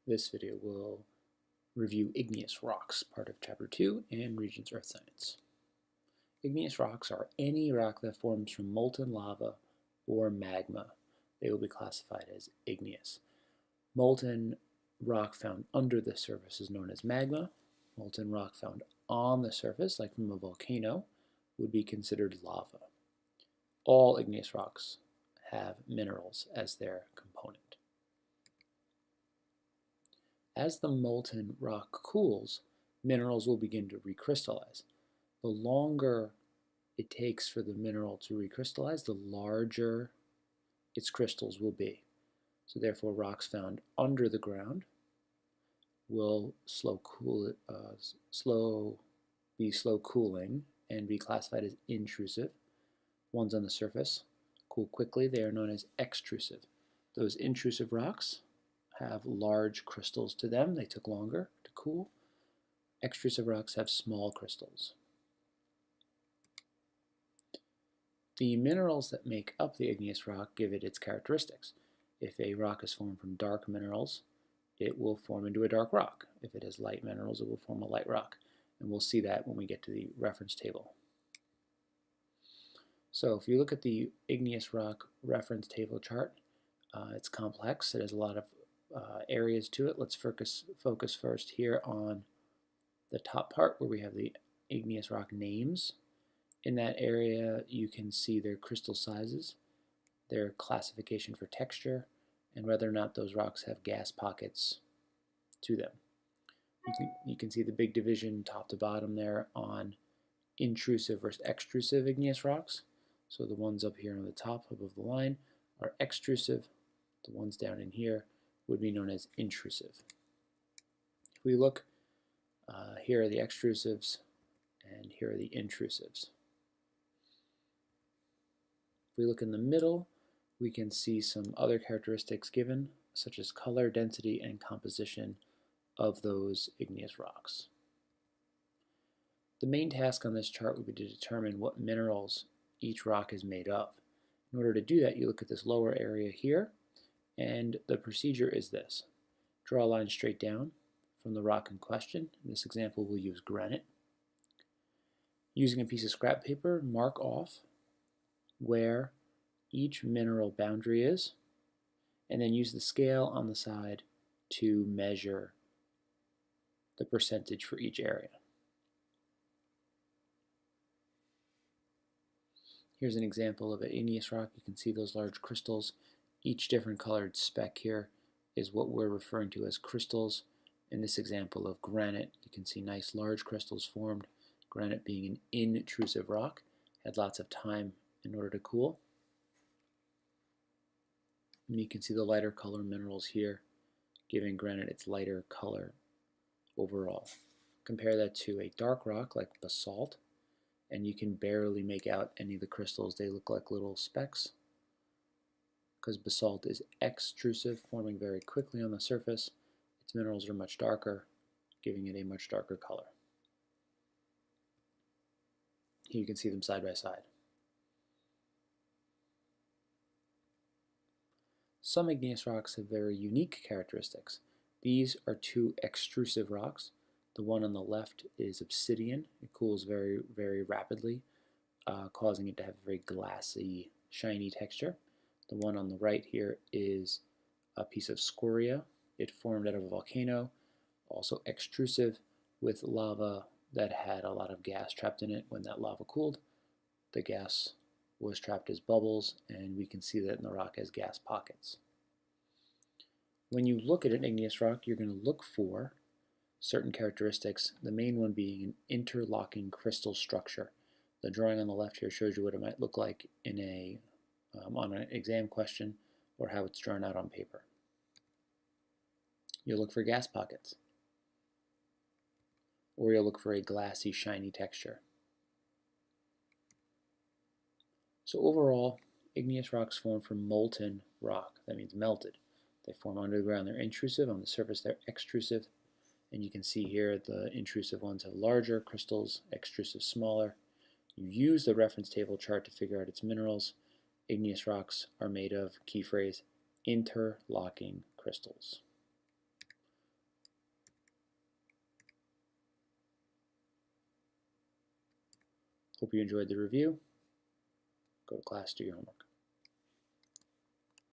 This video will review igneous rocks, part of Chapter 2 and Regents Earth Science. Igneous rocks are any rock that forms from molten lava or magma. They will be classified as igneous. Molten rock found under the surface is known as magma. Molten rock found on the surface, like from a volcano, would be considered lava. All igneous rocks have minerals as their component. As the molten rock cools, minerals will begin to recrystallize. The longer it takes for the mineral to recrystallize, the larger its crystals will be. So therefore, rocks found under the ground will be slow cooling and be classified as intrusive. Ones on the surface cool quickly. They are known as extrusive. Those intrusive rocks have large crystals to them. They took longer to cool. Extrusive rocks have small crystals. The minerals that make up the igneous rock give it its characteristics. If a rock is formed from dark minerals, it will form into a dark rock. If it has light minerals, it will form a light rock. And we'll see that when we get to the reference table. So if you look at the igneous rock reference table chart, it's complex. It has a lot of areas to it. Let's focus first here on the top part where we have the igneous rock names. In that area you can see their crystal sizes, their classification for texture, and whether or not those rocks have gas pockets to them. You can see the big division top to bottom there on intrusive versus extrusive igneous rocks. So the ones up here on the top above the line are extrusive. The ones down in here would be known as intrusive. If we look, here are the extrusives and here are the intrusives. If we look in the middle, we can see some other characteristics given, such as color, density, and composition of those igneous rocks. The main task on this chart would be to determine what minerals each rock is made of. In order to do that, you look at this lower area here, and the procedure is this. Draw a line straight down from the rock in question. In this example, we'll use granite. Using a piece of scrap paper, mark off where each mineral boundary is, and then use the scale on the side to measure the percentage for each area. Here's an example of an igneous rock. You can see those large crystals. Each different colored speck here is what we're referring to as crystals. In this example of granite, you can see nice large crystals formed. Granite being an intrusive rock, had lots of time in order to cool. And you can see the lighter color minerals here, giving granite its lighter color overall. Compare that to a dark rock like basalt, and you can barely make out any of the crystals. They look like little specks because basalt is extrusive, forming very quickly on the surface. Its minerals are much darker, giving it a much darker color. Here you can see them side by side. Some igneous rocks have very unique characteristics. These are two extrusive rocks. The one on the left is obsidian. It cools very, very rapidly, causing it to have a very glassy, shiny texture. The one on the right here is a piece of scoria. It formed out of a volcano, also extrusive, with lava that had a lot of gas trapped in it. When that lava cooled, the gas was trapped as bubbles, and we can see that in the rock as gas pockets. When you look at an igneous rock, you're going to look for certain characteristics, the main one being an interlocking crystal structure. The drawing on the left here shows you what it might look like in on an exam question, or how it's drawn out on paper. You'll look for gas pockets, or you'll look for a glassy, shiny texture. So overall, igneous rocks form from molten rock. That means melted. They form underground. They're intrusive. On the surface, they're extrusive. And you can see here the intrusive ones have larger crystals, extrusive smaller. You use the reference table chart to figure out its minerals. Igneous rocks are made of, key phrase, interlocking crystals. Hope you enjoyed the review. Go to class, do your homework.